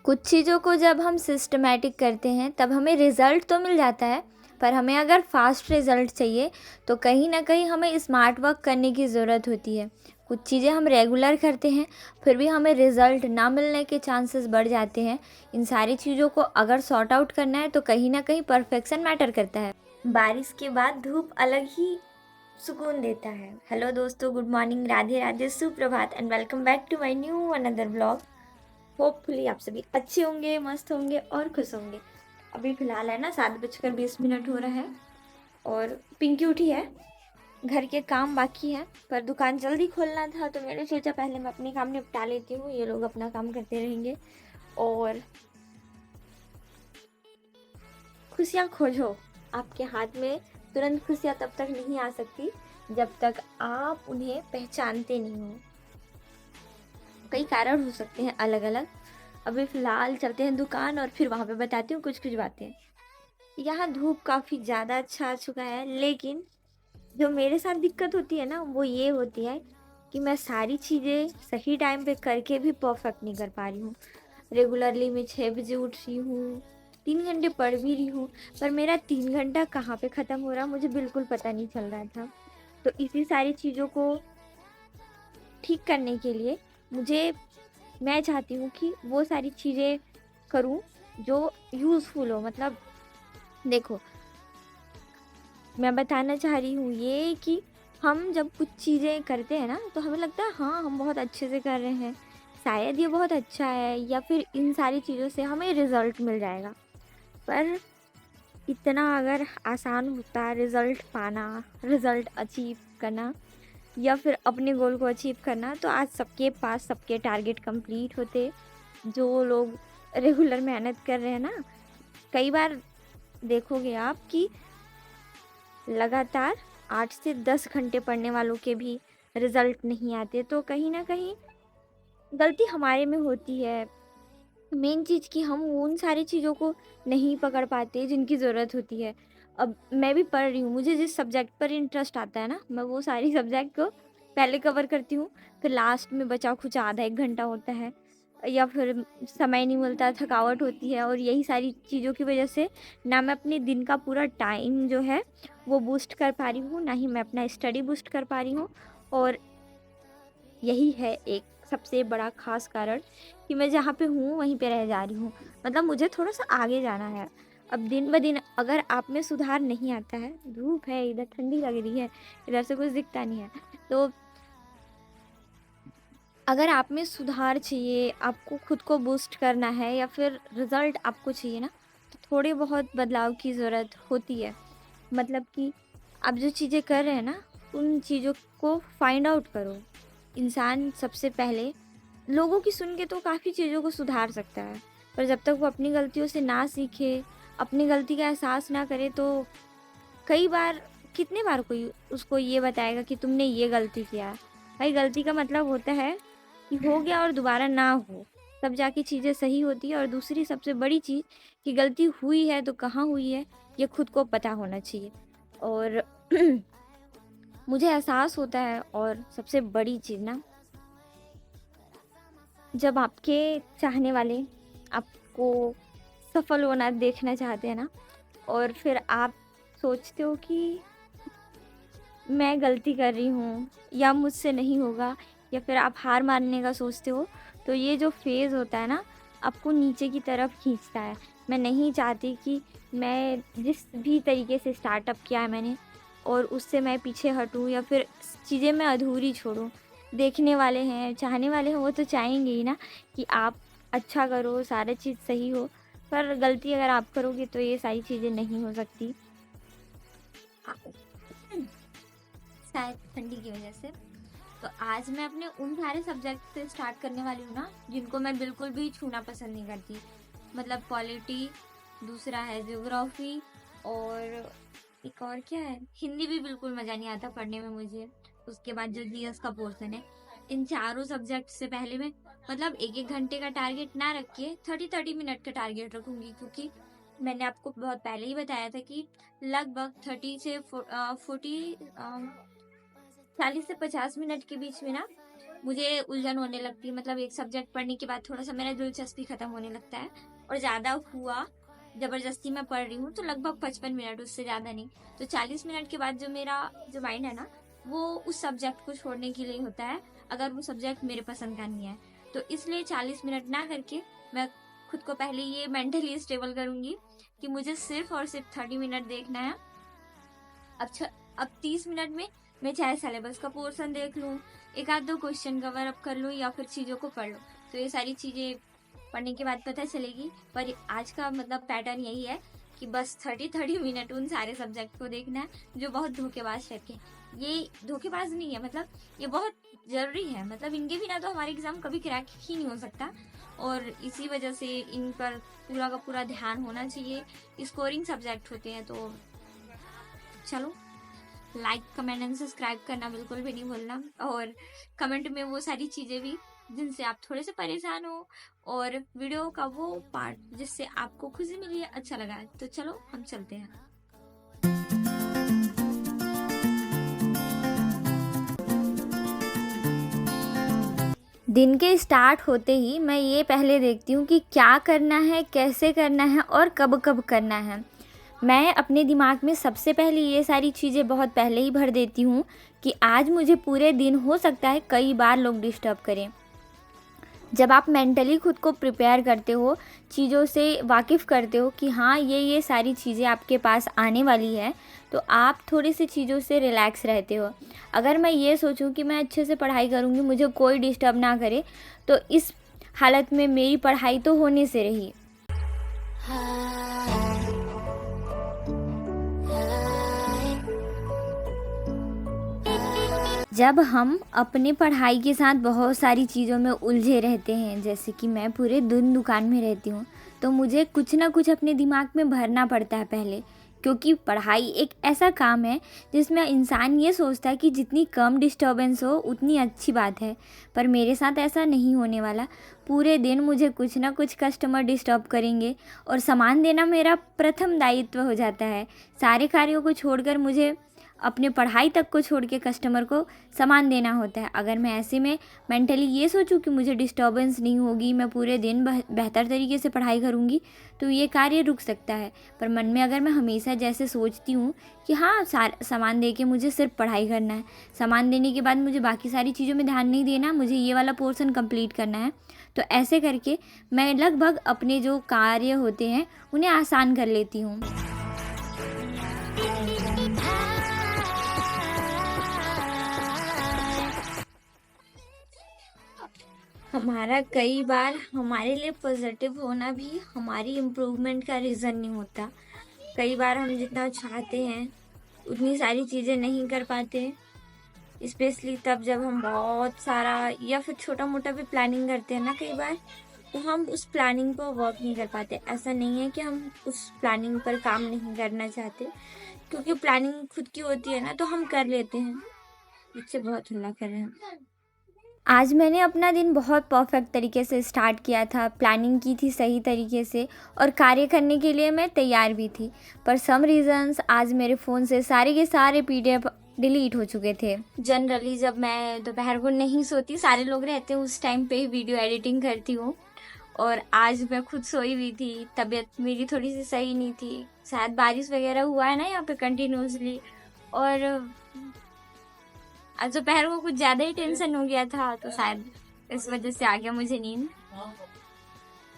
कुछ चीज़ों को जब हम सिस्टमैटिक करते हैं तब हमें रिज़ल्ट तो मिल जाता है, पर हमें अगर फास्ट रिज़ल्ट चाहिए तो कहीं ना कहीं हमें स्मार्ट वर्क करने की ज़रूरत होती है। कुछ चीज़ें हम रेगुलर करते हैं फिर भी हमें रिज़ल्ट ना मिलने के चांसेस बढ़ जाते हैं। इन सारी चीज़ों को अगर सॉर्ट आउट करना है तो कहीं ना कहीं परफेक्शन मैटर करता है। बारिश के बाद धूप अलग ही सुकून देता है। हेलो दोस्तों, गुड मॉर्निंग, राधे राधे, सुप्रभात and welcome back to my new another blog. Hopefully आप सभी अच्छे होंगे, मस्त होंगे और खुश होंगे। अभी फ़िलहाल है ना 7:20 हो रहा है और पिंकी उठी है। घर के काम बाकी है पर दुकान जल्दी खोलना था तो मैंने सोचा पहले मैं अपने काम निपटा लेती हूँ, ये लोग अपना काम करते रहेंगे। और खुशियाँ खोजो, आपके हाथ में तुरंत खुशियाँ तब तक नहीं आ सकती जब तक आप उन्हें पहचानते नहीं हो। कई कारण हो सकते हैं अलग अलग। अभी फ़िलहाल चलते हैं दुकान और फिर वहाँ पे बताती हूँ कुछ कुछ बातें। यहाँ धूप काफ़ी ज़्यादा अच्छा आ चुका है, लेकिन जो मेरे साथ दिक्कत होती है ना वो ये होती है कि मैं सारी चीज़ें सही टाइम पे करके भी परफेक्ट नहीं कर पा रही हूँ। रेगुलरली मैं 6 बजे उठ रही हूँ, 3 घंटे पढ़ भी रही हूँ, पर मेरा 3 घंटा कहाँ पे ख़त्म हो रहा मुझे बिल्कुल पता नहीं चल रहा था। तो इसी सारी चीज़ों को ठीक करने के लिए मैं चाहती हूँ कि वो सारी चीज़ें करूँ जो यूज़फुल हो। मतलब देखो, मैं बताना चाह रही हूँ ये कि हम जब कुछ चीज़ें करते हैं ना तो हमें लगता है हाँ हम बहुत अच्छे से कर रहे हैं, शायद ये बहुत अच्छा है या फिर इन सारी चीज़ों से हमें रिज़ल्ट मिल जाएगा। पर इतना अगर आसान होता रिज़ल्ट पाना, रिज़ल्ट अचीव करना या फिर अपने गोल को अचीव करना, तो आज सबके पास सबके टारगेट कंप्लीट होते। जो लोग रेगुलर मेहनत कर रहे हैं ना, कई बार देखोगे आप कि लगातार 8 से 10 घंटे पढ़ने वालों के भी रिजल्ट नहीं आते। तो कहीं ना कहीं गलती हमारे में होती है। मेन चीज़ कि हम उन सारी चीज़ों को नहीं पकड़ पाते जिनकी ज़रूरत होती है। अब मैं भी पढ़ रही हूँ, मुझे जिस सब्जेक्ट पर इंटरेस्ट आता है ना मैं वो सारी सब्जेक्ट को पहले कवर करती हूँ, फिर लास्ट में बचा कुछ आधा एक घंटा होता है या फिर समय नहीं मिलता, थकावट होती है और यही सारी चीज़ों की वजह से ना मैं अपने दिन का पूरा टाइम जो है वो बूस्ट कर पा रही हूँ, ना ही मैं अपना स्टडी बूस्ट कर पा रही हूँ। और यही है एक सबसे बड़ा ख़ास कारण कि मैं जहाँ पे हूँ वहीं पे रह जा रही हूँ। मतलब मुझे थोड़ा-सा आगे जाना है। अब दिन-ब-दिन अगर आप में सुधार नहीं आता है, धूप है, इधर ठंडी लग रही है, इधर से कुछ दिखता नहीं है। तो अगर आप में सुधार चाहिए, आपको खुद को बूस्ट करना है या फिर रिज़ल्ट आपको चाहिए ना, तो थोड़े बहुत बदलाव की ज़रूरत होती है। मतलब कि आप जो चीज़ें कर रहे हैं ना, उन चीज़ों को फाइंड आउट करो। इंसान सबसे पहले लोगों की सुन के तो काफ़ी चीज़ों को सुधार सकता है, पर जब तक वो अपनी गलतियों से ना सीखे, अपनी गलती का एहसास ना करे, तो कई बार कितने बार कोई उसको ये बताएगा कि तुमने ये गलती किया है। भाई गलती का मतलब होता है कि हो गया और दोबारा ना हो, तब जाके चीज़ें सही होती है। और दूसरी सबसे बड़ी चीज़ कि गलती हुई है तो कहाँ हुई है, ये खुद को पता होना चाहिए। और मुझे एहसास होता है। और सबसे बड़ी चीज़ ना, जब आपके चाहने वाले आपको सफल होना देखना चाहते हैं ना, और फिर आप सोचते हो कि मैं गलती कर रही हूँ या मुझसे नहीं होगा, या फिर आप हार मानने का सोचते हो, तो ये जो फेज़ होता है ना आपको नीचे की तरफ खींचता है। मैं नहीं चाहती कि मैं जिस भी तरीके से स्टार्टअप किया है मैंने और उससे मैं पीछे हटूँ या फिर चीज़ें मैं अधूरी छोड़ूँ। देखने वाले हैं, चाहने वाले हैं, वो तो चाहेंगे ही ना कि आप अच्छा करो, सारा चीज़ सही हो। पर गलती अगर आप करोगे तो ये सारी चीज़ें नहीं हो सकती। शायद ठंडी की वजह से। तो आज मैं अपने उन सारे सब्जेक्ट से स्टार्ट करने वाली हूँ ना जिनको मैं बिल्कुल भी छूना पसंद नहीं करती। मतलब पॉलिटी, दूसरा है ज्योग्राफी, और एक और क्या है, हिंदी भी बिल्कुल मज़ा नहीं आता पढ़ने में मुझे। उसके बाद जो जीएस का पोर्शन है, इन चारों सब्जेक्ट से पहले मैं मतलब एक एक घंटे का टारगेट ना रख के 30-30 मिनट का टारगेट रखूंगी, क्योंकि मैंने आपको बहुत पहले ही बताया था कि लगभग 30 से 40 40 से 50 मिनट के बीच में ना मुझे उलझन होने लगती है। मतलब एक सब्जेक्ट पढ़ने के बाद थोड़ा सा मेरा दिलचस्पी खत्म होने लगता है, और ज़्यादा हुआ जबरदस्ती मैं पढ़ रही हूँ तो लगभग 55 मिनट, उससे ज़्यादा नहीं। तो 40 मिनट के बाद जो मेरा जो माइंड है ना, वो उस सब्जेक्ट को छोड़ने के लिए होता है, अगर वो सब्जेक्ट मेरे पसंद का नहीं है। तो इसलिए 40 मिनट ना करके मैं खुद को पहले ये मेंटली स्टेबल करूँगी कि मुझे सिर्फ और सिर्फ 30 मिनट देखना है। अब 30 मिनट में मैं चाहे सिलेबस का पोर्शन देख लूँ, एक आध दो क्वेश्चन कवर अप कर लूँ, या फिर चीज़ों को पढ़ लूँ। तो ये सारी चीज़ें पढ़ने के बाद पता चलेगी। पर आज का मतलब पैटर्न यही है कि बस 30 मिनट उन सारे सब्जेक्ट को देखना है जो बहुत धोखेबाज टाइप के। ये धोखेबाज नहीं है, मतलब ये बहुत ज़रूरी है। मतलब इनके बिना तो हमारे एग्ज़ाम कभी क्रैक ही नहीं हो सकता, और इसी वजह से इन पर पूरा का पूरा ध्यान होना चाहिए। स्कोरिंग सब्जेक्ट होते हैं। तो चलो, लाइक कमेंट एंड सब्सक्राइब करना बिल्कुल भी नहीं भूलना, और कमेंट में वो सारी चीज़ें भी जिनसे आप थोड़े से परेशान हो, और वीडियो का वो पार्ट जिससे आपको खुशी मिली है, अच्छा लगा है। तो चलो हम चलते हैं। दिन के स्टार्ट होते ही मैं ये पहले देखती हूँ कि क्या करना है, कैसे करना है और कब कब करना है। मैं अपने दिमाग में सबसे पहले ये सारी चीज़ें बहुत पहले ही भर देती हूँ कि आज मुझे पूरे दिन हो सकता है कई बार लोग डिस्टर्ब करें। जब आप मेंटली खुद को प्रिपेयर करते हो, चीज़ों से वाकिफ़ करते हो कि हाँ ये सारी चीज़ें आपके पास आने वाली है, तो आप थोड़ी सी चीज़ों से रिलैक्स रहते हो। अगर मैं ये सोचूं कि मैं अच्छे से पढ़ाई करूँगी, मुझे कोई डिस्टर्ब ना करे, तो इस हालत में मेरी पढ़ाई तो होने से रही। जब हम अपनी पढ़ाई के साथ बहुत सारी चीज़ों में उलझे रहते हैं, जैसे कि मैं पूरे दिन दुकान में रहती हूँ, तो मुझे कुछ ना कुछ अपने दिमाग में भरना पड़ता है पहले, क्योंकि पढ़ाई एक ऐसा काम है जिसमें इंसान ये सोचता है कि जितनी कम डिस्टर्बेंस हो उतनी अच्छी बात है। पर मेरे साथ ऐसा नहीं होने वाला। पूरे दिन मुझे कुछ ना कुछ कस्टमर डिस्टर्ब करेंगे, और सामान देना मेरा प्रथम दायित्व हो जाता है। सारे कार्यों को छोड़कर मुझे अपने पढ़ाई तक को छोड़ के कस्टमर को सामान देना होता है। अगर मैं ऐसे में मेंटली ये सोचूं कि मुझे डिस्टर्बेंस नहीं होगी, मैं पूरे दिन बेहतर तरीके से पढ़ाई करूंगी, तो ये कार्य रुक सकता है। पर मन में अगर मैं हमेशा जैसे सोचती हूँ कि हाँ सामान दे के मुझे सिर्फ पढ़ाई करना है, सामान देने के बाद मुझे बाकी सारी चीज़ों में ध्यान नहीं देना, मुझे ये वाला पोर्शन कंप्लीट करना है, तो ऐसे करके मैं लगभग अपने जो कार्य होते हैं उन्हें आसान कर लेती हूँ। हमारा कई बार हमारे लिए पॉजिटिव होना भी हमारी इम्प्रूवमेंट का रीज़न नहीं होता। कई बार हम जितना चाहते हैं उतनी सारी चीज़ें नहीं कर पाते, स्पेशली तब जब हम बहुत सारा या फिर छोटा मोटा भी प्लानिंग करते हैं ना कई बार, तो हम उस प्लानिंग पर वर्क नहीं कर पाते। ऐसा नहीं है कि हम उस प्लानिंग पर काम नहीं करना चाहते, क्योंकि प्लानिंग खुद की होती है ना, तो हम कर लेते हैं। बच्चे बहुत हल्ला कर रहे हैं। आज मैंने अपना दिन बहुत परफेक्ट तरीके से स्टार्ट किया था, प्लानिंग की थी सही तरीके से, और कार्य करने के लिए मैं तैयार भी थी। पर सम रीज़न्स आज मेरे फ़ोन से सारे के सारे PDF डिलीट हो चुके थे। जनरली जब मैं दोपहर को नहीं सोती, सारे लोग रहते हैं उस टाइम पे ही वीडियो एडिटिंग करती हूँ, और आज मैं खुद सोई हुई थी। तबीयत मेरी थोड़ी सी सही नहीं थी, शायद बारिश वगैरह हुआ है ना यहाँ पे कंटिन्यूसली, और आज दोपहर को कुछ ज़्यादा ही टेंशन हो गया था, तो शायद इस वजह से आ गया मुझे नींद।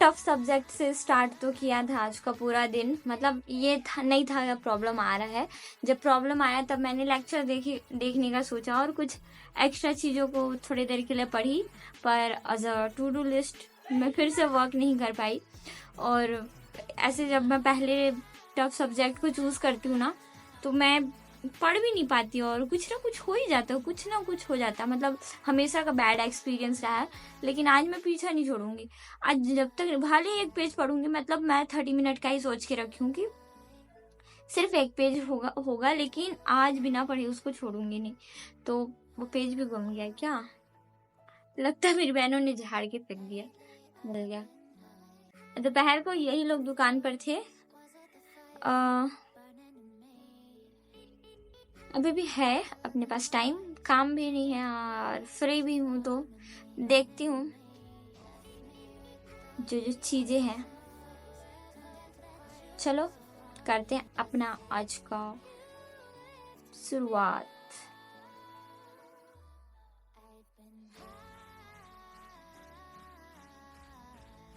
टफ सब्जेक्ट से स्टार्ट तो किया था आज का पूरा दिन। मतलब ये नहीं था प्रॉब्लम आ रहा है। जब प्रॉब्लम आया तब मैंने लेक्चर देखने का सोचा, और कुछ एक्स्ट्रा चीज़ों को थोड़ी देर के लिए पढ़ी, पर as a to do list मैं फिर से वर्क नहीं कर पाई। और ऐसे जब मैं पहले टफ सब्जेक्ट को चूज़ करती हूँ ना, तो मैं पढ़ भी नहीं पाती, और कुछ ना कुछ हो ही जाता है, कुछ ना कुछ हो जाता है। मतलब हमेशा का बैड एक्सपीरियंस रहा है, लेकिन आज मैं पीछा नहीं छोड़ूंगी। आज जब तक भले ही एक पेज पढ़ूंगी, मतलब मैं 30 मिनट का ही सोच के रखी हूँ कि सिर्फ एक पेज होगा, लेकिन आज बिना पढ़े उसको छोड़ूंगी नहीं। तो वो पेज भी गुम गया क्या, लगता है मेरी बहनों ने झाड़ के फेंक दिया, मिल गया। दोपहर को यही लोग दुकान पर थे। अभी भी है अपने पास टाइम, काम भी नहीं है और फ्री भी हूँ, तो देखती हूँ जो जो चीज़ें हैं। चलो करते हैं अपना आज का शुरुआत।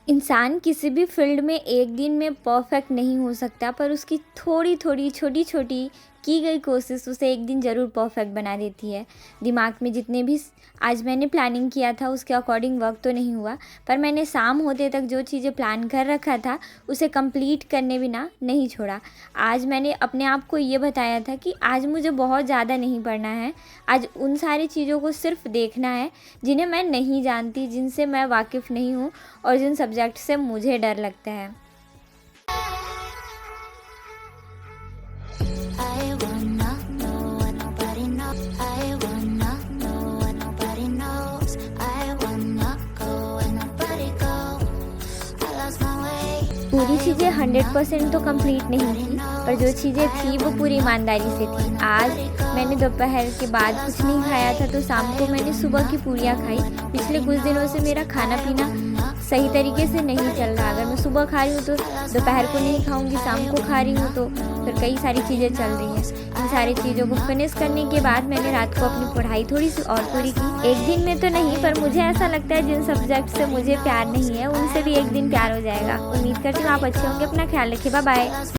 इंसान किसी भी फील्ड में एक दिन में परफेक्ट नहीं हो सकता, पर उसकी थोड़ी थोड़ी छोटी छोटी की गई कोशिश उसे एक दिन ज़रूर परफेक्ट बना देती है। दिमाग में जितने भी आज मैंने प्लानिंग किया था उसके अकॉर्डिंग वर्क तो नहीं हुआ, पर मैंने शाम होते तक जो चीज़ें प्लान कर रखा था उसे कंप्लीट करने बिना नहीं छोड़ा। आज मैंने अपने आप को ये बताया था कि आज मुझे बहुत ज़्यादा नहीं पढ़ना है, आज उन सारी चीज़ों को सिर्फ देखना है जिन्हें मैं नहीं जानती, जिनसे मैं वाकिफ़ नहीं हूँ और जिन सब्जेक्ट से मुझे डर लगता है। पूरी चीज़ें 100% तो कंप्लीट नहीं थी, पर जो चीज़ें थी वो पूरी ईमानदारी से थी। आज मैंने दोपहर के बाद कुछ नहीं खाया था, तो शाम को मैंने सुबह की पूरियाँ खाई। पिछले कुछ दिनों से मेरा खाना पीना सही तरीके से नहीं चल रहा। अगर मैं सुबह खा रही हूँ तो दोपहर को नहीं खाऊंगी, शाम को खा रही हूँ तो फिर कई सारी चीज़ें चल रही हैं। इन सारी चीज़ों को फिनिश करने के बाद मैंने रात को अपनी पढ़ाई थोड़ी सी और पूरी की। एक दिन में तो नहीं, पर मुझे ऐसा लगता है जिन सब्जेक्ट से मुझे प्यार नहीं है उनसे भी एक दिन प्यार हो जाएगा। उम्मीद करती हूँ आप अच्छे होंगे। अपना ख्याल रखिए। Bye bye.